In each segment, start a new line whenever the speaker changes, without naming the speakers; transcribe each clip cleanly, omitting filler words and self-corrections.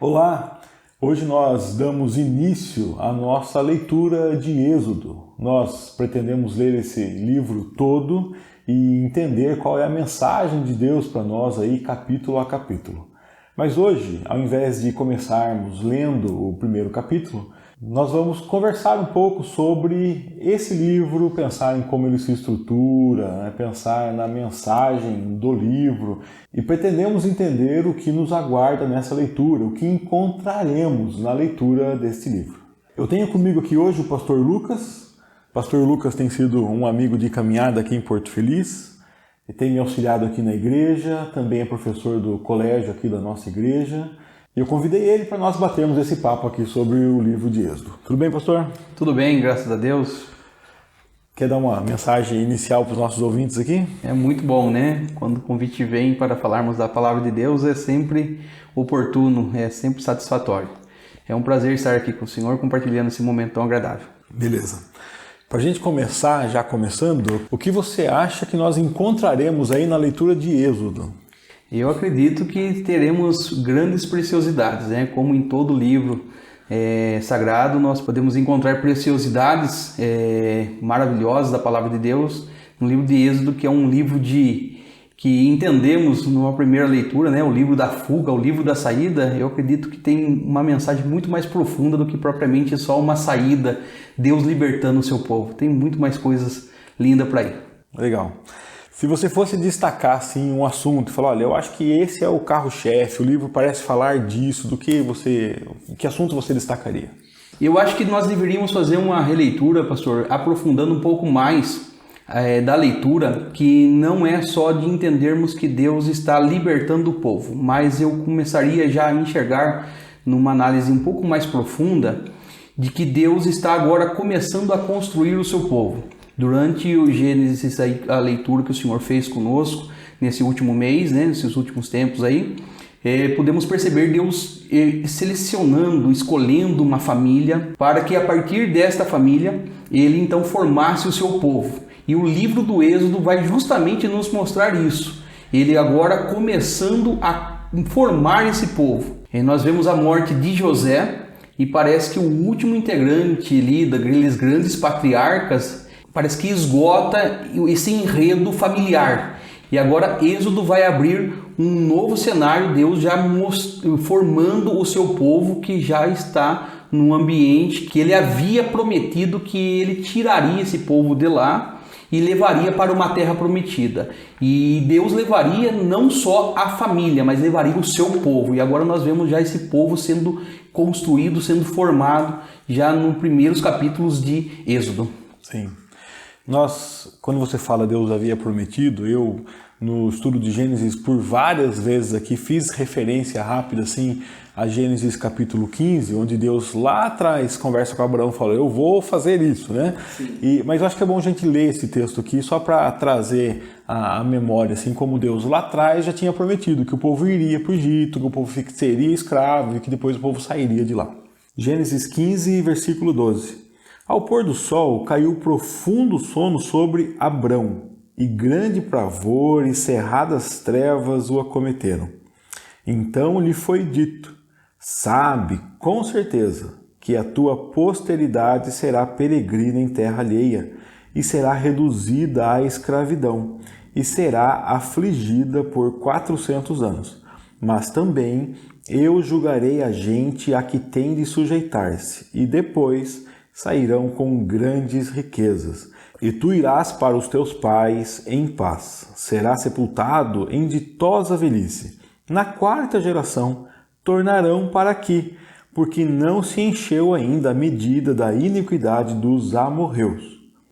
Olá! Hoje nós damos início à nossa leitura de Êxodo. Nós pretendemos ler esse livro todo e entender qual é a mensagem de Deus para nós aí, capítulo a capítulo. Mas hoje, ao invés de começarmos lendo o primeiro capítulo, nós vamos conversar um pouco sobre esse livro, pensar em como ele se estrutura, pensar na mensagem do livro e pretendemos entender o que nos aguarda nessa leitura, o que encontraremos na leitura deste livro. Eu tenho comigo aqui hoje o pastor Lucas. O pastor Lucas tem sido um amigo de caminhada aqui em Porto Feliz. Ele tem me auxiliado aqui na igreja, também é professor do colégio aqui da nossa igreja. E eu convidei ele para nós batermos esse papo aqui sobre o livro de Êxodo. Tudo bem, pastor?
Tudo bem, graças a Deus.
Quer dar uma mensagem inicial para os nossos ouvintes aqui?
É muito bom, né? Quando o convite vem para falarmos da palavra de Deus, é sempre oportuno, é sempre satisfatório. É um prazer estar aqui com o Senhor, compartilhando esse momento tão agradável.
Beleza. Para a gente começar, já começando, o que você acha que nós encontraremos aí na leitura de Êxodo?
Eu acredito que teremos grandes preciosidades, né? Como em todo livro sagrado, nós podemos encontrar preciosidades maravilhosas da palavra de Deus no livro de Êxodo, que é um livro que entendemos numa primeira leitura, né? O livro da fuga, o livro da saída. Eu acredito que tem uma mensagem muito mais profunda do que propriamente só uma saída, Deus libertando o seu povo. Tem muito mais coisas lindas para ir.
Legal. Se você fosse destacar assim, um assunto e falar, olha, eu acho que esse é o carro-chefe, o livro parece falar disso, que assunto você destacaria?
Eu acho que nós deveríamos fazer uma releitura, pastor, aprofundando um pouco mais da leitura, que não é só de entendermos que Deus está libertando o povo, mas eu começaria já a enxergar numa análise um pouco mais profunda de que Deus está agora começando a construir o seu povo. Durante o Gênesis, a leitura que o Senhor fez conosco nesse último mês, né, nesses últimos tempos aí, podemos perceber Deus selecionando, escolhendo uma família para que a partir desta família ele então formasse o seu povo. E o livro do Êxodo vai justamente nos mostrar isso. Ele agora começando a formar esse povo. E nós vemos a morte de José e parece que o último integrante ali daqueles grandes patriarcas parece que esgota esse enredo familiar. E agora Êxodo vai abrir um novo cenário, Deus já formando o seu povo que já está num ambiente que ele havia prometido que ele tiraria esse povo de lá e levaria para uma terra prometida. E Deus levaria não só a família, mas levaria o seu povo. E agora nós vemos já esse povo sendo construído, sendo formado já nos primeiros capítulos de Êxodo.
Sim. Quando você fala Deus havia prometido, eu no estudo de Gênesis por várias vezes aqui fiz referência rápida assim a Gênesis capítulo 15, onde Deus lá atrás conversa com Abraão e fala, eu vou fazer isso, né? Mas eu acho que é bom a gente ler esse texto aqui só para trazer a memória, assim como Deus lá atrás já tinha prometido que o povo iria para o Egito, que o povo seria escravo e que depois o povo sairia de lá. Gênesis 15, versículo 12. Ao pôr do sol, caiu profundo sono sobre Abrão, e grande pavor e cerradas trevas o acometeram. Então lhe foi dito, sabe com certeza que a tua posteridade será peregrina em terra alheia, e será reduzida à escravidão, e será afligida por 400 anos. Mas também eu julgarei a gente a que tem de sujeitar-se, e depois sairão com grandes riquezas. E tu irás para os teus pais em paz. Serás sepultado em ditosa velhice. Na 4ª geração tornarão para aqui, porque não se encheu ainda a medida da iniquidade dos amorreus.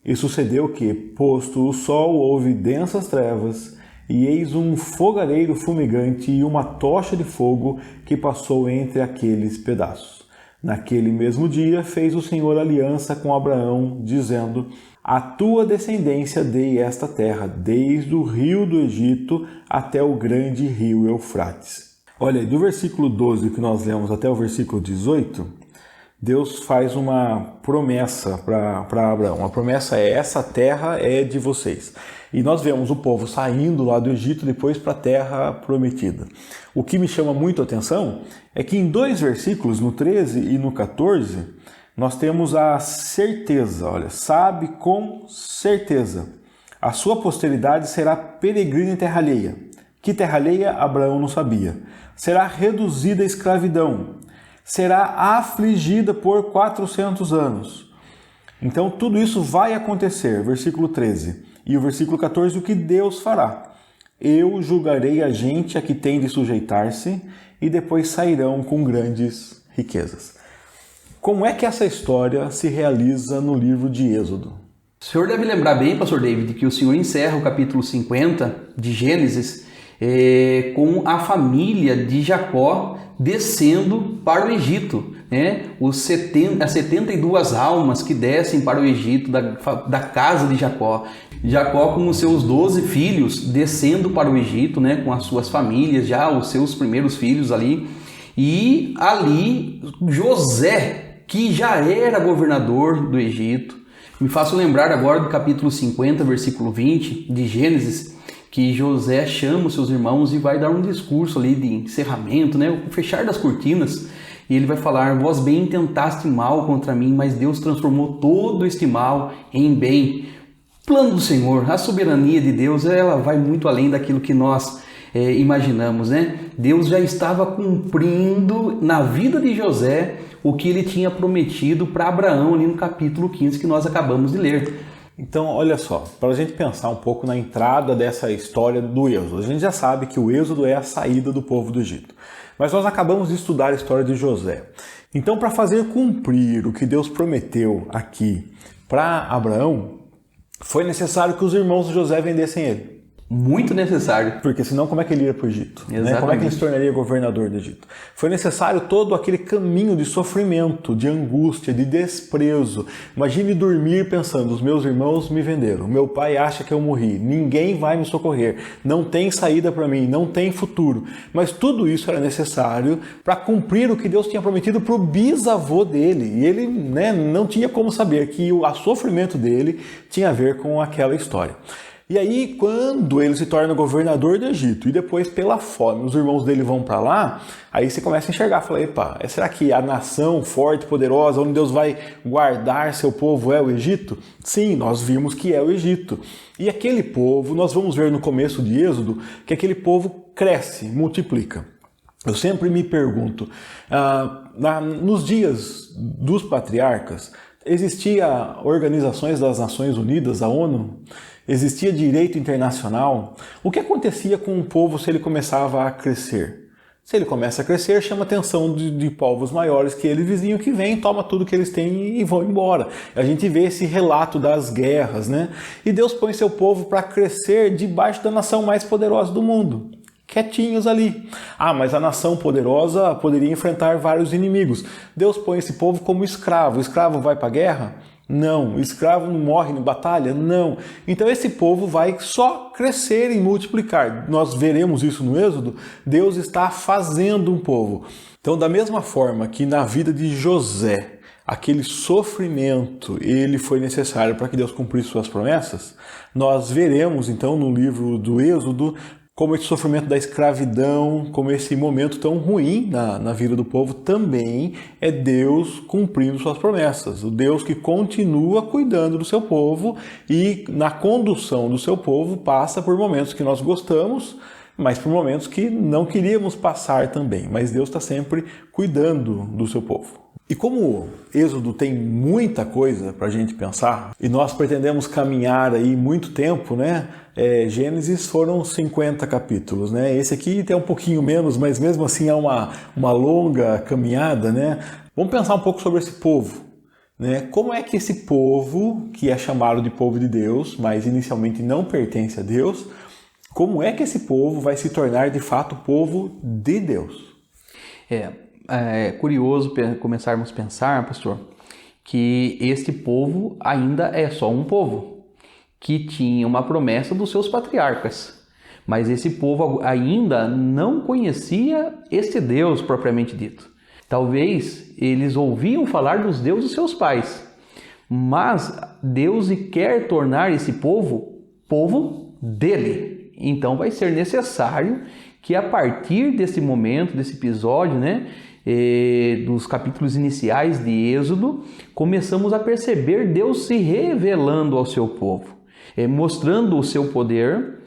E sucedeu que, posto o sol, houve densas trevas, e eis um fogareiro fumegante e uma tocha de fogo que passou entre aqueles pedaços. Naquele mesmo dia fez o Senhor aliança com Abraão, dizendo, a tua descendência dei esta terra, desde o rio do Egito até o grande rio Eufrates. Olha, do versículo 12 que nós lemos até o versículo 18, Deus faz uma promessa para Abraão. A promessa é: essa terra é de vocês. E nós vemos o povo saindo lá do Egito depois para a terra prometida. O que me chama muito a atenção é que em 2 versículos, no 13 e no 14, nós temos a certeza, olha, sabe com certeza, a sua posteridade será peregrina em terra alheia. Que terra alheia? Abraão não sabia. Será reduzida à escravidão. Será afligida por 400 anos. Então tudo isso vai acontecer, versículo 13. E o versículo 14, o que Deus fará? Eu julgarei a gente a que tem de sujeitar-se e depois sairão com grandes riquezas. Como é que essa história se realiza no livro de Êxodo?
O senhor deve lembrar bem, pastor David, que o senhor encerra o capítulo 50 de Gênesis com a família de Jacó descendo para o Egito, né? As 72 almas que descem para o Egito da casa de Jacó. Jacó com os seus 12 filhos descendo para o Egito, né? Com as suas famílias, já os seus primeiros filhos ali. E ali José, que já era governador do Egito. Me faço lembrar agora do capítulo 50, versículo 20 de Gênesis, que José chama os seus irmãos e vai dar um discurso ali de encerramento, né? O fechar das cortinas, e ele vai falar: vós bem intentaste mal contra mim, mas Deus transformou todo este mal em bem. Plano do Senhor, a soberania de Deus, ela vai muito além daquilo que nós imaginamos, né? Deus já estava cumprindo na vida de José o que ele tinha prometido para Abraão ali no capítulo 15 que nós acabamos de ler.
Então, olha só, para a gente pensar um pouco na entrada dessa história do Êxodo. A gente já sabe que o Êxodo é a saída do povo do Egito. Mas nós acabamos de estudar a história de José. Então, para fazer cumprir o que Deus prometeu aqui para Abraão, foi necessário que os irmãos de José vendessem ele.
Muito necessário.
Porque senão como é que ele ia para o Egito? Né? Como é que ele se tornaria governador do Egito? Foi necessário todo aquele caminho de sofrimento, de angústia, de desprezo. Imagine dormir pensando: os meus irmãos me venderam, meu pai acha que eu morri, ninguém vai me socorrer, não tem saída para mim, não tem futuro. Mas tudo isso era necessário para cumprir o que Deus tinha prometido para o bisavô dele. E ele, né, não tinha como saber que o sofrimento dele tinha a ver com aquela história. E aí, quando ele se torna governador do Egito e depois pela fome, os irmãos dele vão para lá, aí você começa a enxergar, fala: epa, será que a nação forte, poderosa, onde Deus vai guardar seu povo é o Egito? Sim, nós vimos que é o Egito. E aquele povo, nós vamos ver no começo de Êxodo, que aquele povo cresce, multiplica. Eu sempre me pergunto, nos dias dos patriarcas, existia organizações das Nações Unidas, a ONU? Existia direito internacional? O que acontecia com o povo se ele começava a crescer? Se ele começa a crescer, chama a atenção de povos maiores que ele, vizinho, que vem, toma tudo que eles têm e vão embora. A gente vê esse relato das guerras, né? E Deus põe seu povo para crescer debaixo da nação mais poderosa do mundo. Quietinhos ali. Mas a nação poderosa poderia enfrentar vários inimigos. Deus põe esse povo como escravo. O escravo vai para a guerra? Não. O escravo não morre em batalha? Não. Então esse povo vai só crescer e multiplicar. Nós veremos isso no Êxodo. Deus está fazendo um povo. Então, da mesma forma que na vida de José, aquele sofrimento, ele foi necessário para que Deus cumprisse suas promessas, nós veremos então no livro do Êxodo como esse sofrimento da escravidão, como esse momento tão ruim na vida do povo, também é Deus cumprindo suas promessas. O Deus que continua cuidando do seu povo e na condução do seu povo passa por momentos que nós gostamos, mas por momentos que não queríamos passar também. Mas Deus está sempre cuidando do seu povo. E como o Êxodo tem muita coisa para a gente pensar, e nós pretendemos caminhar aí muito tempo, né? Gênesis foram 50 capítulos, né? Esse aqui tem um pouquinho menos, mas mesmo assim é uma longa caminhada, né? Vamos pensar um pouco sobre esse povo, né? Como é que esse povo, que é chamado de povo de Deus, mas inicialmente não pertence a Deus, como é que esse povo vai se tornar de fato povo de Deus?
É curioso começarmos a pensar, pastor, que este povo ainda é só um povo, que tinha uma promessa dos seus patriarcas. Mas esse povo ainda não conhecia este Deus propriamente dito. Talvez eles ouviam falar dos deuses dos seus pais, mas Deus quer tornar esse povo dele. Então vai ser necessário que a partir desse momento, desse episódio, né, dos capítulos iniciais de Êxodo, começamos a perceber Deus se revelando ao seu povo, mostrando o seu poder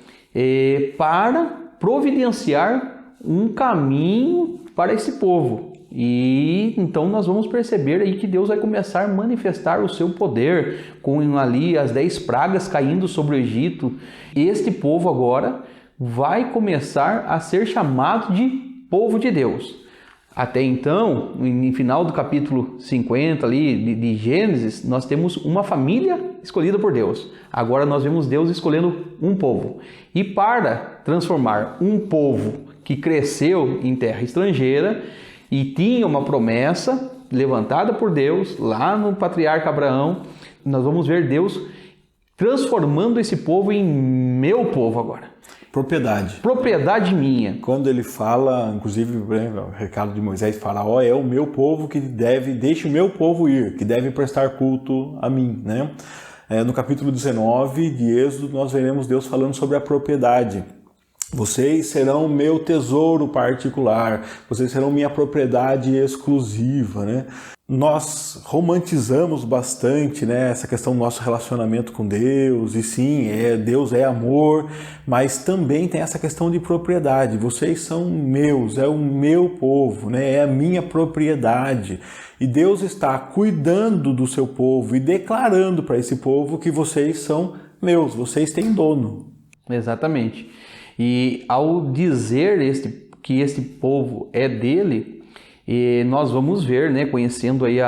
para providenciar um caminho para esse povo. E então nós vamos perceber aí que Deus vai começar a manifestar o seu poder com ali as 10 pragas caindo sobre o Egito. Este povo agora vai começar a ser chamado de povo de Deus. Até então, no final do capítulo 50 ali de Gênesis, nós temos uma família escolhida por Deus. Agora nós vemos Deus escolhendo um povo. E para transformar um povo que cresceu em terra estrangeira e tinha uma promessa levantada por Deus lá no patriarca Abraão, nós vamos ver Deus transformando esse povo em meu povo agora. Propriedade minha.
Quando ele fala, inclusive, o recado de Moisés, Faraó é o meu povo que deixe o meu povo ir, que deve prestar culto a mim, né? No capítulo 19 de Êxodo, nós veremos Deus falando sobre a propriedade. Vocês serão meu tesouro particular, vocês serão minha propriedade exclusiva, né? Nós romantizamos bastante, né, essa questão do nosso relacionamento com Deus, e sim, Deus é amor, mas também tem essa questão de propriedade. Vocês são meus, é o meu povo, né, é a minha propriedade. E Deus está cuidando do seu povo e declarando para esse povo que vocês são meus, vocês têm dono.
Exatamente. E ao dizer que este povo é dele, nós vamos ver, né, conhecendo aí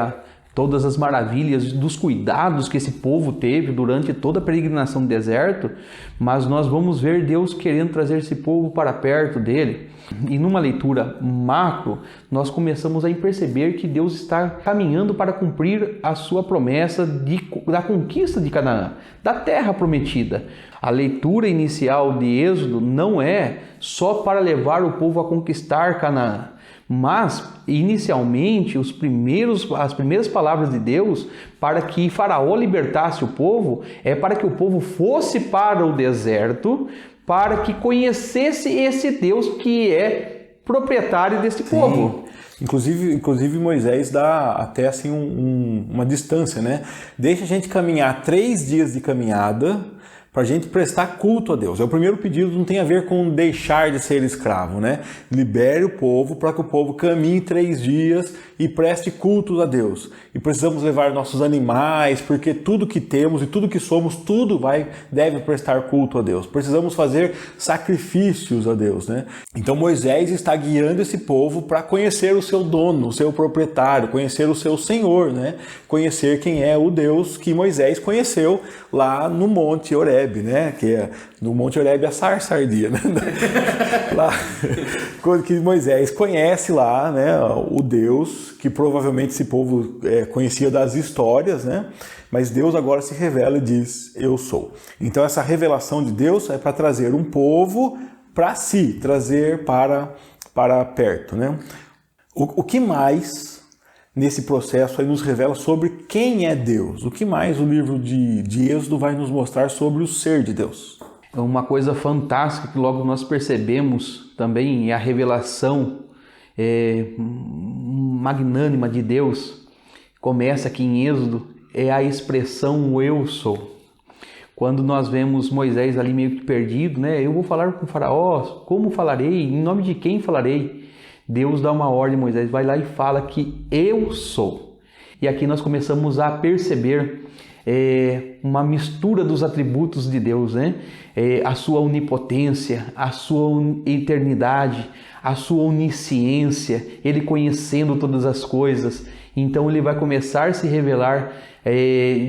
todas as maravilhas dos cuidados que esse povo teve durante toda a peregrinação do deserto, mas nós vamos ver Deus querendo trazer esse povo para perto dele. E numa leitura macro, nós começamos a perceber que Deus está caminhando para cumprir a sua promessa da conquista de Canaã, da terra prometida. A leitura inicial de Êxodo não é só para levar o povo a conquistar Canaã, mas inicialmente as primeiras palavras de Deus para que Faraó libertasse o povo é para que o povo fosse para o deserto, para que conhecesse esse Deus que é proprietário desse povo.
Inclusive Moisés dá até assim uma distância, né? Deixa a gente caminhar 3 dias de caminhada para a gente prestar culto a Deus. O primeiro pedido não tem a ver com deixar de ser escravo, né? Libere o povo para que o povo caminhe 3 dias e preste culto a Deus. E precisamos levar nossos animais, porque tudo que temos e tudo que somos, deve prestar culto a Deus. Precisamos fazer sacrifícios a Deus, né? Então Moisés está guiando esse povo para conhecer o seu dono, o seu proprietário, conhecer o seu Senhor, né? Conhecer quem é o Deus que Moisés conheceu lá no Monte Horebe, né? Que é no Monte Horebe a sarça ardia, né? Lá, quando que Moisés conhece lá, né, o Deus que provavelmente esse povo conhecia das histórias, né? Mas Deus agora se revela e diz: eu sou. Então essa revelação de Deus é para trazer um povo para si, trazer para perto, né? O que mais nesse processo aí nos revela sobre quem é Deus? O que mais o livro de Êxodo vai nos mostrar sobre o ser de Deus?
Uma coisa fantástica que logo nós percebemos também é a revelação magnânima de Deus. Começa aqui em Êxodo, é a expressão eu sou. Quando nós vemos Moisés ali meio que perdido, né? Eu vou falar com o faraó, como falarei? Em nome de quem falarei? Deus dá uma ordem, Moisés vai lá e fala que eu sou. E aqui nós começamos a perceber uma mistura dos atributos de Deus, né? A sua onipotência, a sua eternidade, a sua onisciência, Ele conhecendo todas as coisas. Então Ele vai começar a se revelar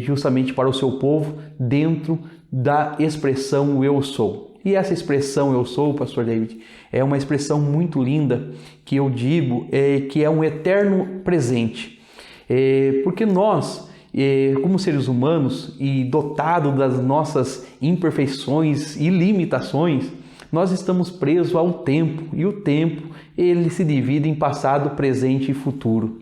justamente para o seu povo dentro da expressão eu sou. E essa expressão eu sou, pastor David, é uma expressão muito linda que eu digo que é um eterno presente. Porque nós, como seres humanos e dotados das nossas imperfeições e limitações, Nós estamos presos ao tempo, e o tempo ele se divide em passado, presente e futuro.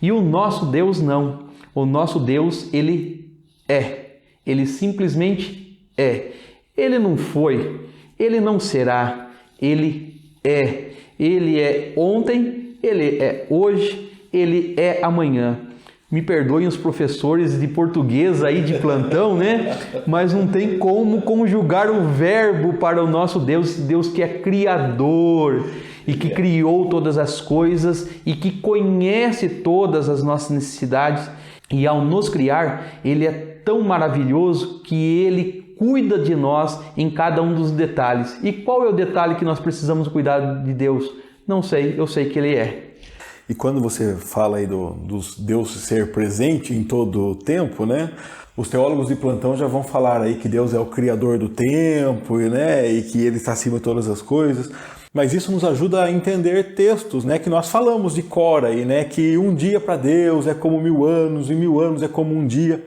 E o nosso Deus não. O nosso Deus, ele é. Ele simplesmente é. Ele não foi, ele não será, ele é. Ele é ontem, ele é hoje, ele é amanhã. Me perdoem os professores de português aí de plantão, né? Mas não tem como conjugar o verbo para o nosso Deus, Deus que é criador e que criou todas as coisas e que conhece todas as nossas necessidades. E ao nos criar, Ele é tão maravilhoso que Ele cuida de nós em cada um dos detalhes. E qual é o detalhe que nós precisamos cuidar de Deus? Não sei, eu sei que Ele é.
E quando você fala aí do Deus ser presente em todo o tempo, né? Os teólogos de plantão já vão falar aí que Deus é o criador do tempo, né? E que Ele está acima de todas as coisas. Mas isso nos ajuda a entender textos, né? Que nós falamos de cor aí, né? Que um dia para Deus é como 1000 anos, e 1000 anos é como um dia.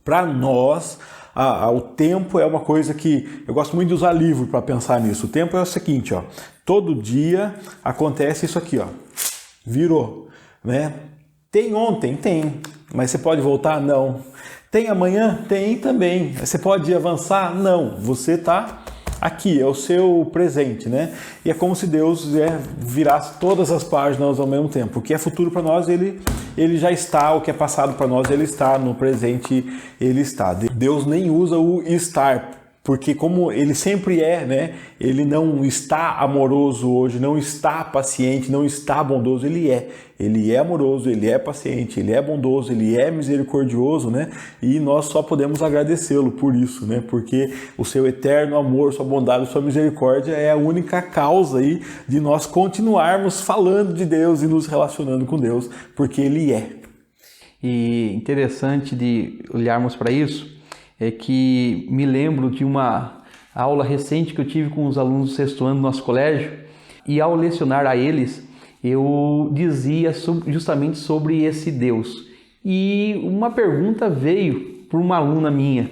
Para nós, o tempo é uma coisa que eu gosto muito de usar livro para pensar nisso. O tempo é o seguinte, ó. Todo dia acontece isso aqui, ó. Virou, né? Tem ontem? Tem. Mas você pode voltar? Não. Tem amanhã? Tem também. Você pode avançar? Não. Você está aqui, é o seu presente, né? E é como se Deus virasse todas as páginas ao mesmo tempo. O que é futuro para nós, ele já está. O que é passado para nós, ele está. No presente, ele está. Deus nem usa o estar, porque como ele sempre é, né? Ele não está amoroso hoje, não está paciente, não está bondoso, ele é. Ele é amoroso, ele é paciente, ele é bondoso, ele é misericordioso, né? E nós só podemos agradecê-lo por isso, né? Porque o seu eterno amor, sua bondade, sua misericórdia é a única causa aí de nós continuarmos falando de Deus e nos relacionando com Deus, porque ele é.
E interessante de olharmos para isso é que me lembro de uma aula recente que eu tive com os alunos do 6º ano do nosso colégio, e ao lecionar a eles, eu dizia justamente sobre esse Deus. E uma pergunta veio por uma aluna minha.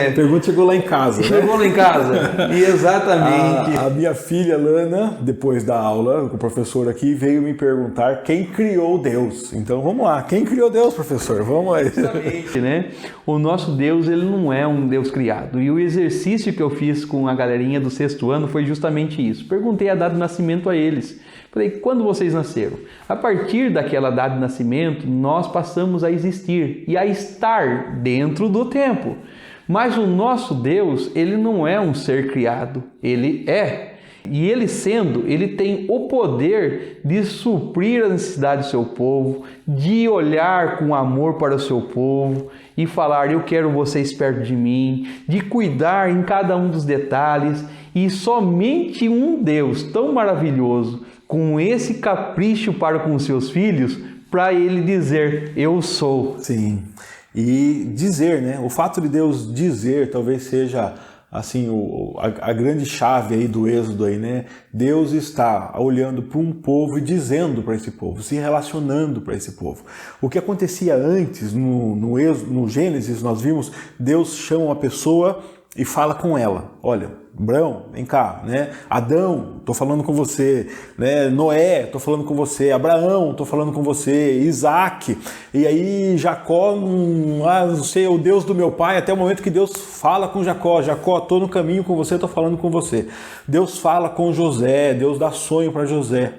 A pergunta chegou lá em casa.
Chegou lá em casa, e exatamente.
A minha filha, Lana, depois da aula, o professor aqui, veio me perguntar quem criou Deus. Então vamos lá, quem criou Deus, professor? Vamos aí.
Exatamente, né? O nosso Deus, ele não é um Deus criado. E o exercício que eu fiz com a galerinha do 6º ano foi justamente isso. Perguntei a data de nascimento a eles. Falei, quando vocês nasceram? A partir daquela data de nascimento, nós passamos a existir e a estar dentro do tempo. Mas o nosso Deus, ele não é um ser criado, ele é. E ele sendo, ele tem o poder de suprir a necessidade do seu povo, de olhar com amor para o seu povo e falar, eu quero vocês perto de mim, de cuidar em cada um dos detalhes. E somente um Deus tão maravilhoso, com esse capricho para com os seus filhos, para ele dizer, eu sou.
Sim, e dizer, né? O fato de Deus dizer talvez seja assim a grande chave aí do Êxodo aí, né? Deus está olhando para um povo e dizendo para esse povo, se relacionando para esse povo. O que acontecia antes no Gênesis, nós vimos Deus chama uma pessoa e fala com ela. Olha, Abraão, vem cá, né? Adão, estou falando com você, né? Noé, estou falando com você, Abraão, estou falando com você, Isaac, e aí Jacó, você é o Deus do meu pai, até o momento que Deus fala com Jacó, estou no caminho com você, estou falando com você. Deus fala com José, Deus dá sonho para José.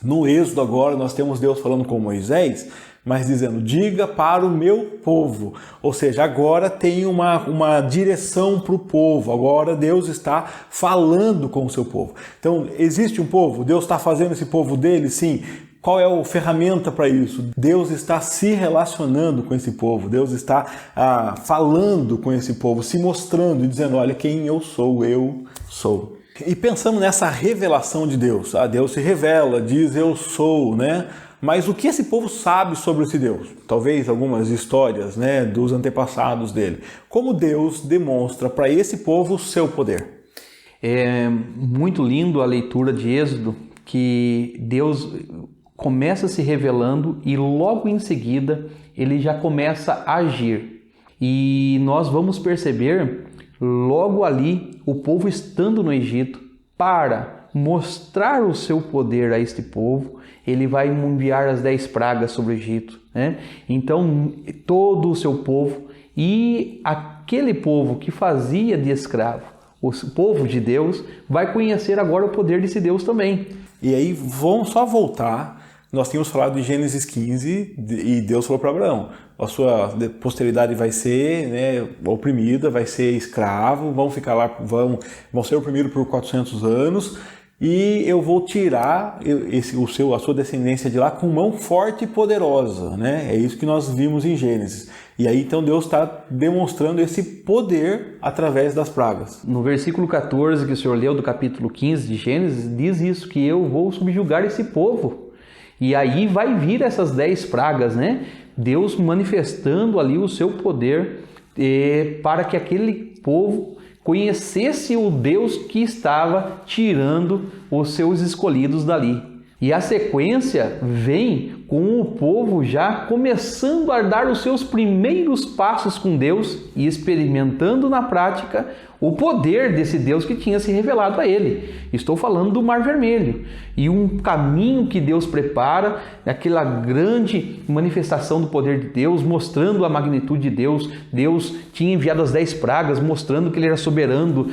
No Êxodo agora nós temos Deus falando com Moisés, mas dizendo, diga para o meu povo. Ou seja, agora tem uma direção para o povo. Agora Deus está falando com o seu povo. Então, existe um povo? Deus está fazendo esse povo dele? Sim. Qual é a ferramenta para isso? Deus está se relacionando com esse povo. Deus está falando com esse povo, se mostrando e dizendo, olha quem eu sou. E pensando nessa revelação de Deus. Deus se revela, diz eu sou, né? Mas o que esse povo sabe sobre esse Deus? Talvez algumas histórias, né, dos antepassados dele. Como Deus demonstra para esse povo o seu poder?
É muito lindo a leitura de Êxodo, que Deus começa se revelando e logo em seguida ele já começa a agir. E nós vamos perceber logo ali, o povo estando no Egito, para mostrar o seu poder a este povo, ele vai enviar as 10 pragas sobre o Egito, né? Então, todo o seu povo e aquele povo que fazia de escravo, o povo de Deus, vai conhecer agora o poder desse Deus também.
E aí, vamos só voltar. Nós tínhamos falado de Gênesis 15 e Deus falou para Abraão: a sua posteridade vai ser, né, oprimida, vai ser escravo, vão ficar lá, vão ser oprimidos por 400 anos, e eu vou tirar a sua descendência de lá com mão forte e poderosa, né? É isso que nós vimos em Gênesis. E aí então Deus está demonstrando esse poder através das pragas.
No versículo 14 que o senhor leu do capítulo 15 de Gênesis, diz isso, que eu vou subjugar esse povo. E aí vai vir essas 10 pragas, né? Deus manifestando ali o seu poder para que aquele povo conhecesse o Deus que estava tirando os seus escolhidos dali. E a sequência vem com o povo já começando a dar os seus primeiros passos com Deus e experimentando na prática o poder desse Deus que tinha se revelado a ele. Estou falando do Mar Vermelho e um caminho que Deus prepara, aquela grande manifestação do poder de Deus, mostrando a magnitude de Deus. Deus tinha enviado as 10 pragas, mostrando que ele era soberano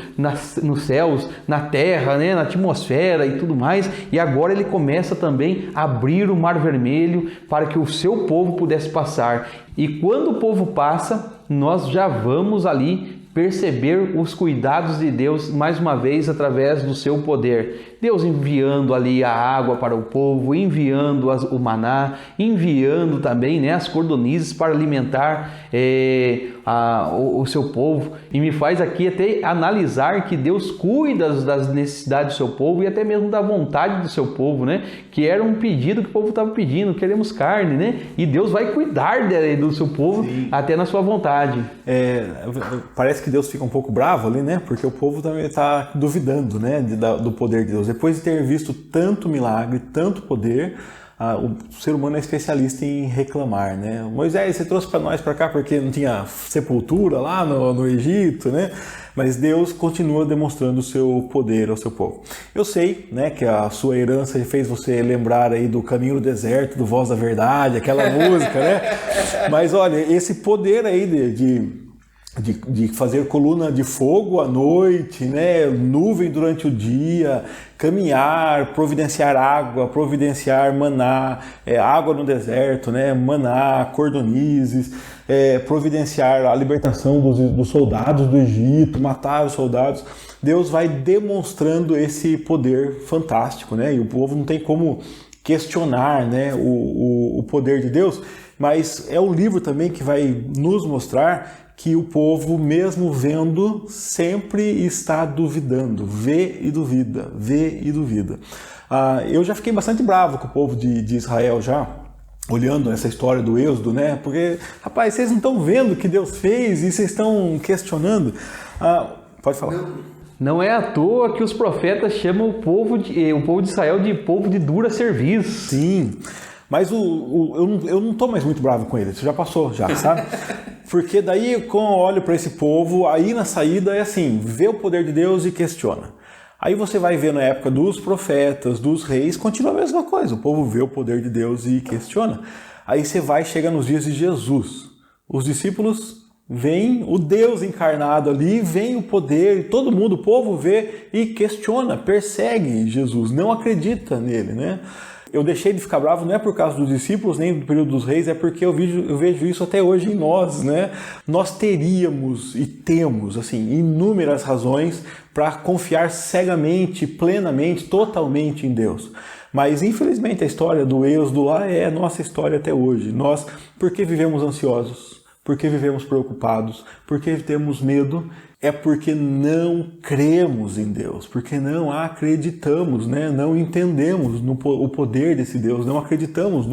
nos céus, na terra, né, na atmosfera e tudo mais. E agora ele começa também a abrir o Mar Vermelho para que o seu povo pudesse passar. E quando o povo passa, nós já vamos ali perceber os cuidados de Deus mais uma vez através do seu poder. Deus enviando ali a água para o povo, enviando o maná, enviando também, né, as cordonizes para alimentar o seu povo. E me faz aqui até analisar que Deus cuida das necessidades do seu povo e até mesmo da vontade do seu povo, né? Que era um pedido que o povo estava pedindo: queremos carne, né? E Deus vai cuidar do seu povo. Sim. Até na sua vontade.
Parece que Deus fica um pouco bravo ali, né? Porque o povo também está duvidando, né, do poder de Deus. Depois de ter visto tanto milagre, tanto poder, o ser humano é especialista em reclamar, né? Moisés, você trouxe para nós para cá porque não tinha sepultura lá no Egito, né? Mas Deus continua demonstrando o seu poder ao seu povo. Eu sei, né, que a sua herança fez você lembrar aí do Caminho do Deserto, do Voz da Verdade, aquela música, né? Mas olha, esse poder aí de fazer coluna de fogo à noite, né? Nuvem durante o dia, caminhar, providenciar água, providenciar maná, água no deserto, né? Maná, cordonizes, providenciar a libertação dos soldados do Egito, matar os soldados. Deus vai demonstrando esse poder fantástico, né? E o povo não tem como questionar, né, o poder de Deus, mas é um livro também que vai nos mostrar que o povo, mesmo vendo, sempre está duvidando, vê e duvida, vê e duvida. Eu já fiquei bastante bravo com o povo de Israel já, olhando essa história do Êxodo, né? Porque, rapaz, vocês não estão vendo o que Deus fez e vocês estão questionando. Pode falar.
Não é à toa que os profetas chamam o povo de Israel de povo de dura serviço.
Sim, mas eu não estou mais muito bravo com ele, isso já passou, sabe? Porque daí, quando eu olho para esse povo, aí na saída é assim, vê o poder de Deus e questiona. Aí você vai ver na época dos profetas, dos reis, continua a mesma coisa, o povo vê o poder de Deus e questiona. Aí você chega nos dias de Jesus, os discípulos veem o Deus encarnado ali, vem o poder, todo mundo, o povo vê e questiona, persegue Jesus, não acredita nele, né? Eu deixei de ficar bravo não é por causa dos discípulos, nem do período dos reis, é porque eu vejo isso até hoje em nós, né? Nós teríamos e temos, assim, inúmeras razões para confiar cegamente, plenamente, totalmente em Deus. Mas, infelizmente, a história do Êxodo lá é a nossa história até hoje. Nós, por que vivemos ansiosos? Por que vivemos preocupados? Por que temos medo? É porque não cremos em Deus, porque não acreditamos, né? Não entendemos o poder desse Deus, não acreditamos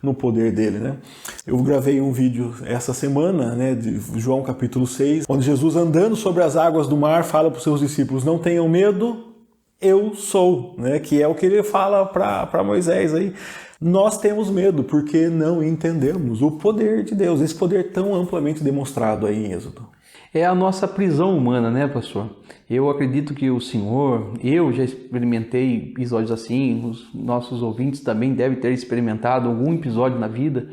no poder dele, né? Eu gravei um vídeo essa semana, né, de João capítulo 6, onde Jesus, andando sobre as águas do mar, fala para os seus discípulos: não tenham medo, eu sou, né? Que é o que ele fala para Moisés aí. Nós temos medo porque não entendemos o poder de Deus, esse poder tão amplamente demonstrado aí em Êxodo.
É a nossa prisão humana, né, pastor? Eu acredito que o senhor, eu já experimentei episódios assim, os nossos ouvintes também devem ter experimentado algum episódio na vida,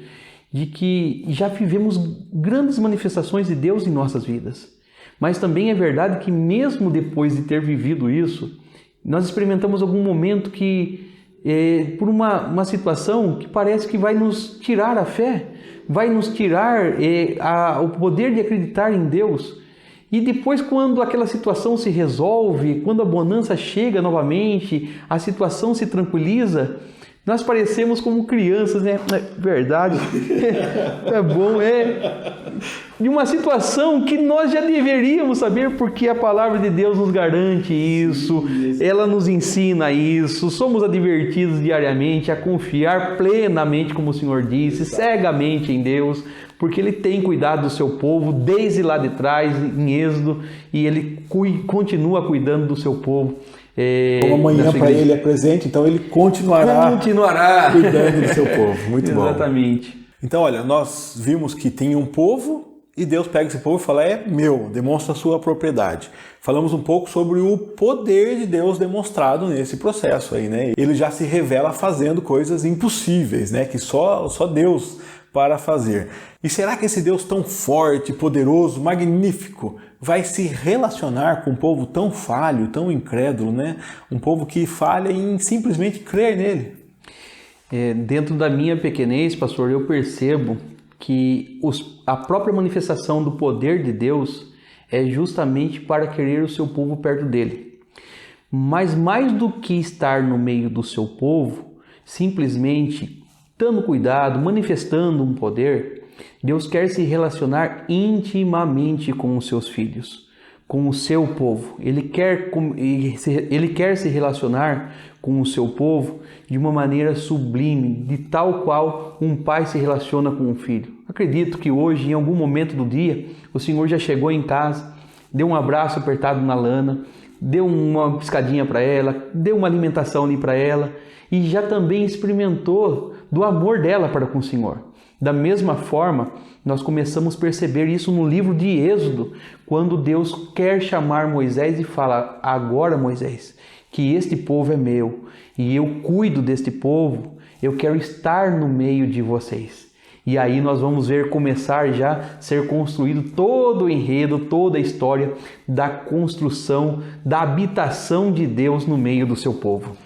de que já vivemos grandes manifestações de Deus em nossas vidas. Mas também é verdade que mesmo depois de ter vivido isso, nós experimentamos algum momento que, por uma situação que parece que vai nos tirar a fé, vai nos tirar o poder de acreditar em Deus. E depois, quando aquela situação se resolve, quando a bonança chega novamente, a situação se tranquiliza, nós parecemos como crianças, né? É verdade, é bom, de uma situação que nós já deveríamos saber, porque a palavra de Deus nos garante isso, ela nos ensina isso, somos advertidos diariamente a confiar plenamente, como o Senhor disse, cegamente em Deus, porque Ele tem cuidado do seu povo desde lá de trás, em Êxodo, e Ele continua cuidando do seu povo.
Como amanhã para Ele é presente, então Ele continuará cuidando do seu povo. Muito bom.
Exatamente.
Então, olha, nós vimos que tem um povo e Deus pega esse povo e fala, é meu, demonstra a sua propriedade. Falamos um pouco sobre o poder de Deus demonstrado nesse processo aí, né? Ele já se revela fazendo coisas impossíveis, né? Que só Deus para fazer. E será que esse Deus tão forte, poderoso, magnífico, vai se relacionar com um povo tão falho, tão incrédulo, né? Um povo que falha em simplesmente crer nele?
Dentro da minha pequenez, pastor, eu percebo que a própria manifestação do poder de Deus é justamente para querer o seu povo perto dele. Mas mais do que estar no meio do seu povo, simplesmente dando cuidado, manifestando um poder, Deus quer se relacionar intimamente com os seus filhos, com o seu povo. Ele quer se relacionar com o seu povo de uma maneira sublime, de tal qual um pai se relaciona com um filho. Acredito que hoje, em algum momento do dia, o Senhor já chegou em casa, deu um abraço apertado na Lana, deu uma piscadinha para ela, deu uma alimentação ali para ela e já também experimentou do amor dela para com o Senhor. Da mesma forma, nós começamos a perceber isso no livro de Êxodo, quando Deus quer chamar Moisés e fala, agora Moisés, que este povo é meu e eu cuido deste povo, eu quero estar no meio de vocês. E aí nós vamos ver começar já a ser construído todo o enredo, toda a história da construção, da habitação de Deus no meio do seu povo.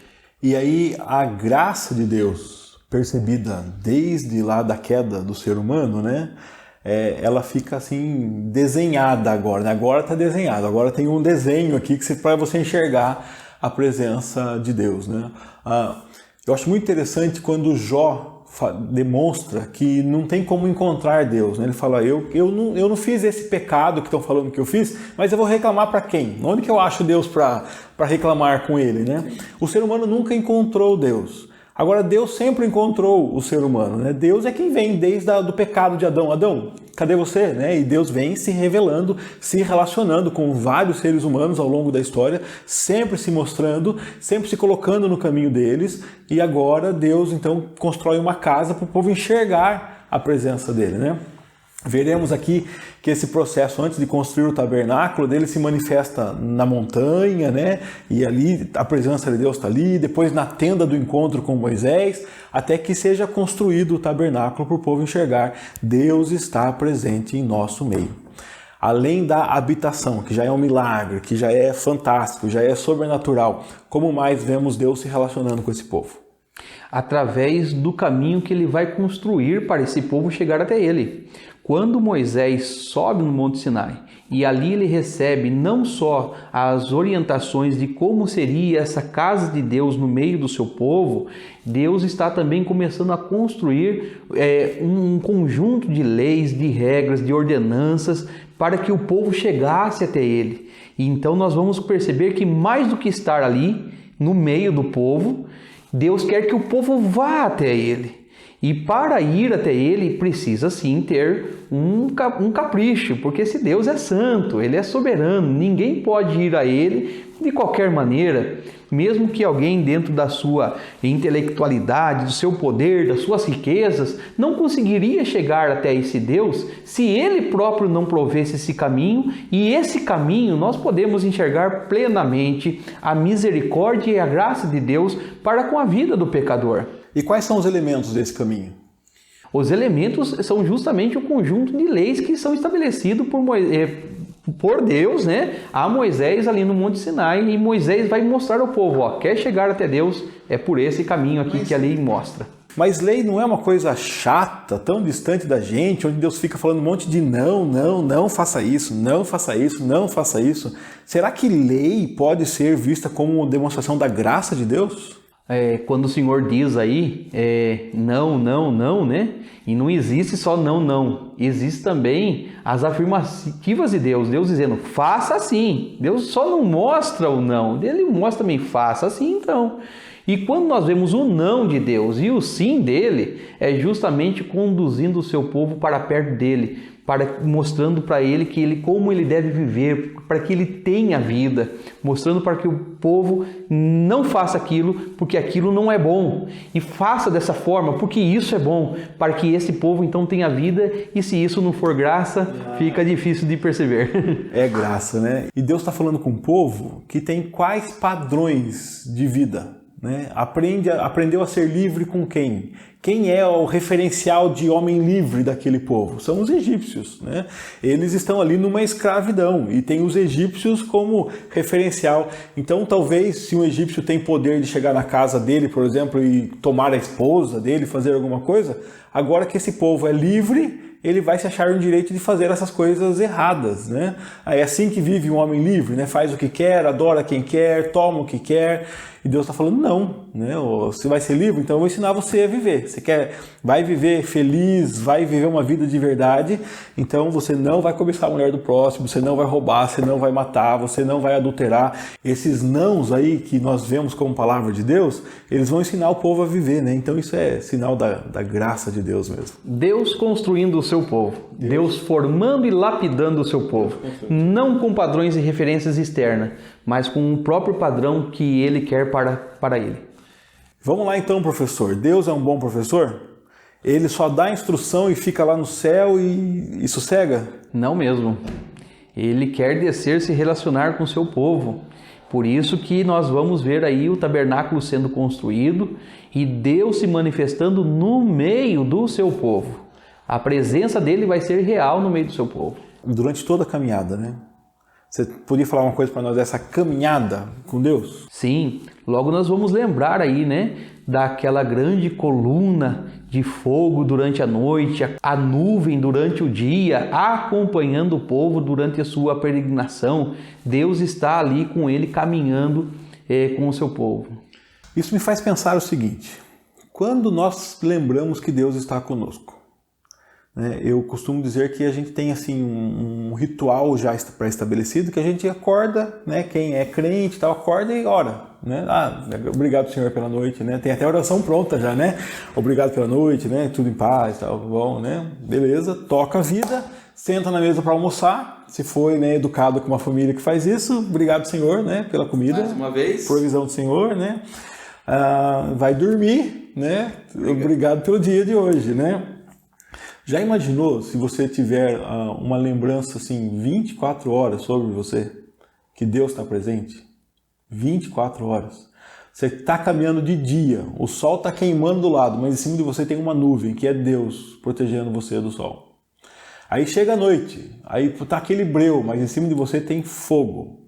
E aí a graça de Deus, percebida desde lá da queda do ser humano, né? Ela fica assim desenhada agora, né? Agora está desenhado, agora tem um desenho aqui para você enxergar a presença de Deus, né? Eu acho muito interessante quando Jó demonstra que não tem como encontrar Deus, né? Ele fala, eu não fiz esse pecado que estão falando que eu fiz, mas eu vou reclamar para quem? Onde que eu acho Deus para reclamar com ele, né? O ser humano nunca encontrou Deus. Agora, Deus sempre encontrou o ser humano, né? Deus é quem vem desde o pecado de Adão. Adão, cadê você? Né? E Deus vem se revelando, se relacionando com vários seres humanos ao longo da história, sempre se mostrando, sempre se colocando no caminho deles. E agora Deus, então, constrói uma casa para o povo enxergar a presença dele, né? Veremos aqui que esse processo, antes de construir o tabernáculo, dele se manifesta na montanha, né? E ali a presença de Deus está ali, depois na tenda do encontro com Moisés, até que seja construído o tabernáculo para o povo enxergar. Deus está presente em nosso meio. Além da habitação, que já é um milagre, que já é fantástico, já é sobrenatural, como mais vemos Deus se relacionando com esse povo?
Através do caminho que ele vai construir para esse povo chegar até ele. Quando Moisés sobe no Monte Sinai e ali ele recebe não só as orientações de como seria essa casa de Deus no meio do seu povo, Deus está também começando a construir um conjunto de leis, de regras, de ordenanças para que o povo chegasse até ele. E então nós vamos perceber que mais do que estar ali no meio do povo, Deus quer que o povo vá até ele. E para ir até ele, precisa sim ter um capricho, porque esse Deus é santo, ele é soberano, ninguém pode ir a ele de qualquer maneira. Mesmo que alguém dentro da sua intelectualidade, do seu poder, das suas riquezas, não conseguiria chegar até esse Deus se ele próprio não provesse esse caminho, e esse caminho nós podemos enxergar plenamente a misericórdia e a graça de Deus para com a vida do pecador.
E quais são os elementos desse caminho?
Os elementos são justamente o conjunto de leis que são estabelecidos por Deus, né, a Moisés ali no Monte Sinai, e Moisés vai mostrar ao povo, ó, quer chegar até Deus, é por esse caminho aqui que a lei mostra.
Mas lei não é uma coisa chata, tão distante da gente, onde Deus fica falando um monte de não faça isso, não faça isso, não faça isso. Será que lei pode ser vista como uma demonstração da graça de Deus?
Quando o Senhor diz aí, não, né? E não existe só não. Existe também as afirmativas de Deus. Deus dizendo, faça assim. Deus só não mostra o não. Ele mostra também, faça assim então. E quando nós vemos o não de Deus e o sim dele, é justamente conduzindo o seu povo para perto dele, mostrando para ele como ele deve viver, para que ele tenha vida, mostrando para que o povo não faça aquilo, porque aquilo não é bom, e faça dessa forma, porque isso é bom, para que esse povo então tenha vida, e se isso não for graça, fica difícil de perceber.
É graça, né? E Deus está falando com um povo que tem quais padrões de vida? Né? Aprendeu a ser livre com quem? Quem é o referencial de homem livre daquele povo? São os egípcios. Né? Eles estão ali numa escravidão e tem os egípcios como referencial. Então, talvez, se um egípcio tem poder de chegar na casa dele, por exemplo, e tomar a esposa dele, fazer alguma coisa, agora que esse povo é livre, ele vai se achar no direito de fazer essas coisas erradas, né? É assim que vive um homem livre, né? Faz o que quer, adora quem quer, toma o que quer. E Deus está falando, não, né? Você vai ser livre, então eu vou ensinar você a viver. Vai viver feliz, vai viver uma vida de verdade, então você não vai cobiçar a mulher do próximo, você não vai roubar, você não vai matar, você não vai adulterar. Esses nãos aí que nós vemos como palavra de Deus, eles vão ensinar o povo a viver, né? Então isso é sinal da graça de Deus mesmo.
Deus construindo o seu povo, Deus formando e lapidando o seu povo, não com padrões e referências externas, mas com o próprio padrão que ele quer para ele.
Vamos lá então, professor. Deus é um bom professor? Ele só dá instrução e fica lá no céu e sossega?
Não mesmo. Ele quer descer, se relacionar com o seu povo. Por isso que nós vamos ver aí o tabernáculo sendo construído e Deus se manifestando no meio do seu povo. A presença dele vai ser real no meio do seu povo.
Durante toda a caminhada, né? Você podia falar uma coisa para nós dessa caminhada com Deus?
Sim, logo nós vamos lembrar aí, né, daquela grande coluna de fogo durante a noite, a nuvem durante o dia, acompanhando o povo durante a sua peregrinação. Deus está ali com ele, caminhando com o seu povo.
Isso me faz pensar o seguinte, quando nós lembramos que Deus está conosco, eu costumo dizer que a gente tem assim um ritual já pré-estabelecido, que a gente acorda, né, quem é crente tal, acorda e ora, né? Obrigado, Senhor, pela noite, né? Tem até oração pronta já, né? Obrigado pela noite, né? Tudo em paz, tal, bom, né? Beleza, toca a vida, senta na mesa para almoçar. Se foi, né, educado com uma família que faz isso, obrigado, Senhor, né, pela comida.
Mais uma vez.
Provisão do Senhor, né? Vai dormir, né? Obrigado pelo dia de hoje, né? Já imaginou se você tiver uma lembrança assim 24 horas sobre você, que Deus está presente? 24 horas. Você está caminhando de dia, o sol está queimando do lado, mas em cima de você tem uma nuvem, que é Deus protegendo você do sol. Aí chega a noite, aí está aquele breu, mas em cima de você tem fogo,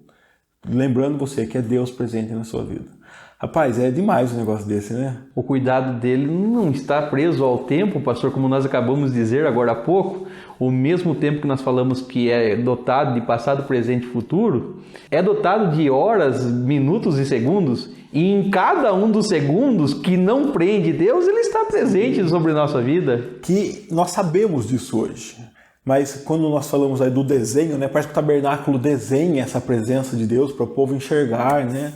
lembrando você que é Deus presente na sua vida. Rapaz, é demais um negócio desse, né?
O cuidado dele não está preso ao tempo, pastor, como nós acabamos de dizer agora há pouco. O mesmo tempo que nós falamos que é dotado de passado, presente e futuro, é dotado de horas, minutos e segundos. E em cada um dos segundos que não prende Deus, ele está presente sobre a nossa vida.
Que nós sabemos disso hoje. Mas quando nós falamos aí do desenho, né, parece que o tabernáculo desenha essa presença de Deus para o povo enxergar, né?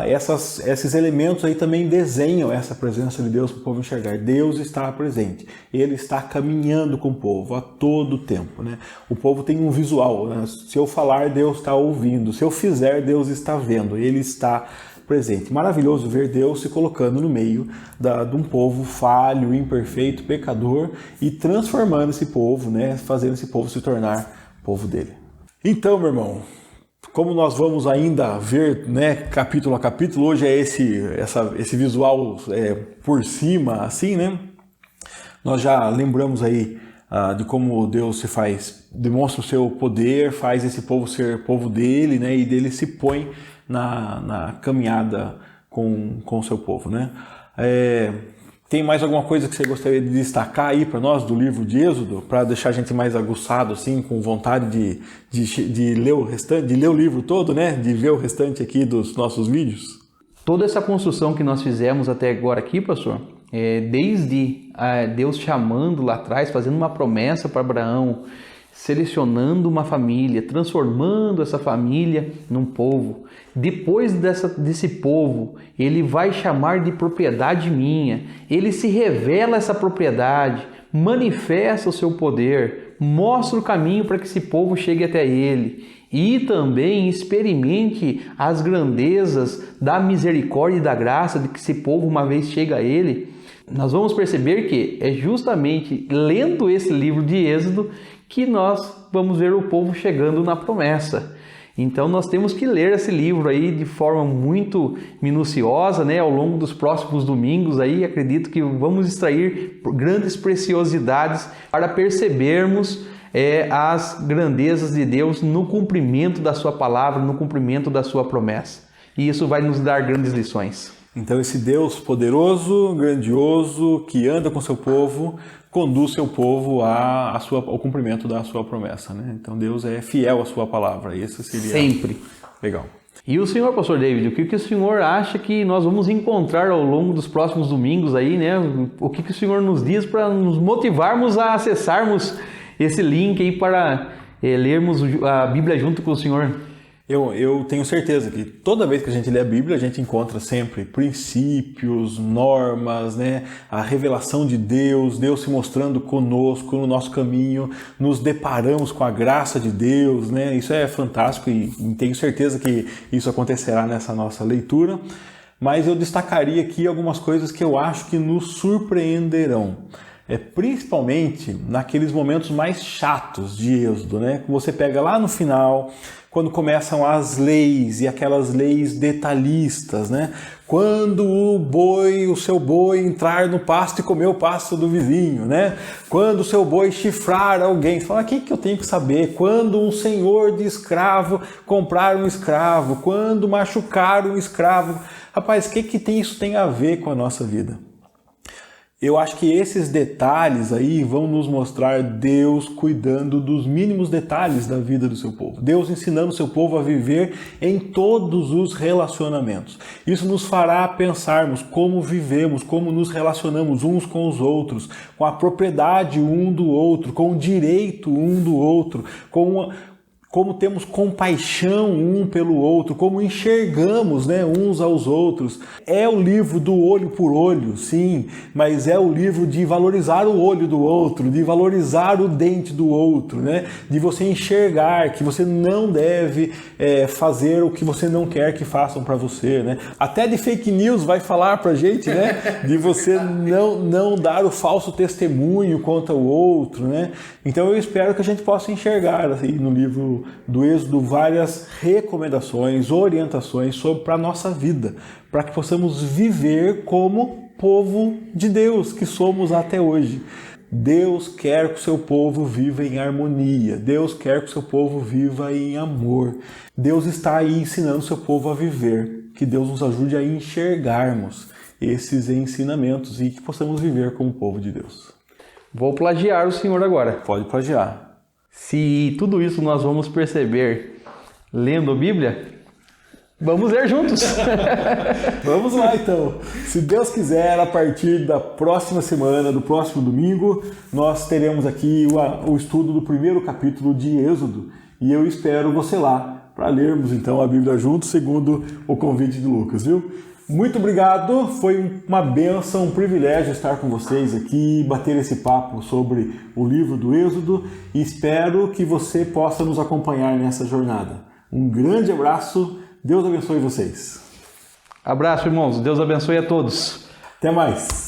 esses elementos aí também desenham essa presença de Deus para o povo enxergar. Deus está presente, Ele está caminhando com o povo a todo tempo, né? O povo tem um visual, né? Se eu falar, Deus está ouvindo, se eu fizer, Deus está vendo, Ele está presente. Maravilhoso ver Deus se colocando no meio de um povo falho, imperfeito, pecador e transformando esse povo, né? Fazendo esse povo se tornar povo dele. Então, meu irmão, como nós vamos ainda ver, né, capítulo a capítulo, hoje é esse visual por cima, assim, né? Nós já lembramos aí de como Deus demonstra o seu poder, faz esse povo ser povo dele, né? E dele se põe na caminhada com o seu povo, né? Tem mais alguma coisa que você gostaria de destacar aí para nós do livro de Êxodo, para deixar a gente mais aguçado, assim, com vontade de ler o restante, de ler o livro todo, né? De ver o restante aqui dos nossos vídeos?
Toda essa construção que nós fizemos até agora aqui, pastor, desde Deus chamando lá atrás, fazendo uma promessa para Abraão, selecionando uma família, transformando essa família num povo. Depois desse povo, ele vai chamar de propriedade minha. Ele se revela essa propriedade, manifesta o seu poder, mostra o caminho para que esse povo chegue até ele. E também experimente as grandezas da misericórdia e da graça de que esse povo uma vez chega a ele. Nós vamos perceber que é justamente lendo esse livro de Êxodo que nós vamos ver o povo chegando na promessa. Então nós temos que ler esse livro aí de forma muito minuciosa, né? Ao longo dos próximos domingos aí, acredito que vamos extrair grandes preciosidades para percebermos as grandezas de Deus no cumprimento da sua palavra, no cumprimento da sua promessa. E isso vai nos dar grandes lições.
Então esse Deus poderoso, grandioso, que anda com seu povo, conduz seu povo ao cumprimento da sua promessa, né? Então Deus é fiel à sua palavra. Esse seria...
Sempre.
Legal.
E o senhor, pastor David, o que o senhor acha que nós vamos encontrar ao longo dos próximos domingos aí, né? O que o senhor nos diz para nos motivarmos a acessarmos esse link aí para lermos a Bíblia junto com o senhor?
Eu tenho certeza que toda vez que a gente lê a Bíblia, a gente encontra sempre princípios, normas, né? A revelação de Deus, Deus se mostrando conosco no nosso caminho, nos deparamos com a graça de Deus, né? Isso é fantástico e tenho certeza que isso acontecerá nessa nossa leitura. Mas eu destacaria aqui algumas coisas que eu acho que nos surpreenderão. Principalmente naqueles momentos mais chatos de Êxodo, né? Que você pega lá no final, quando começam as leis e aquelas leis detalhistas, né? Quando o seu boi entrar no pasto e comer o pasto do vizinho, né? Quando o seu boi chifrar alguém, você fala, o que eu tenho que saber? Quando um senhor de escravo comprar um escravo, quando machucar um escravo, rapaz, o que isso tem a ver com a nossa vida? Eu acho que esses detalhes aí vão nos mostrar Deus cuidando dos mínimos detalhes da vida do seu povo. Deus ensinando o seu povo a viver em todos os relacionamentos. Isso nos fará pensarmos como vivemos, como nos relacionamos uns com os outros, com a propriedade um do outro, com o direito um do outro, como temos compaixão um pelo outro, como enxergamos, né, uns aos outros. É o livro do olho por olho, sim, mas é o livro de valorizar o olho do outro, de valorizar o dente do outro, né, de você enxergar que você não deve fazer o que você não quer que façam para você, né. Até de fake news vai falar pra gente, né, de você não dar o falso testemunho contra o outro, né. Então eu espero que a gente possa enxergar assim, no livro do Êxodo várias recomendações, orientações para a nossa vida, para que possamos viver como povo de Deus que somos até hoje. Deus quer que o seu povo viva em harmonia, Deus quer que o seu povo viva em amor. Deus está aí ensinando o seu povo a viver, que Deus nos ajude a enxergarmos esses ensinamentos e que possamos viver como povo de Deus.
Vou plagiar o senhor agora.
Pode plagiar.
Se tudo isso nós vamos perceber lendo a Bíblia, vamos ler juntos.
Vamos lá então. Se Deus quiser, a partir da próxima semana, do próximo domingo, nós teremos aqui o estudo do primeiro capítulo de Êxodo. E eu espero você lá para lermos então a Bíblia juntos, segundo o convite de Lucas, viu? Muito obrigado, foi uma bênção, um privilégio estar com vocês aqui, bater esse papo sobre o livro do Êxodo e espero que você possa nos acompanhar nessa jornada. Um grande abraço, Deus abençoe vocês.
Abraço, irmãos, Deus abençoe a todos.
Até mais.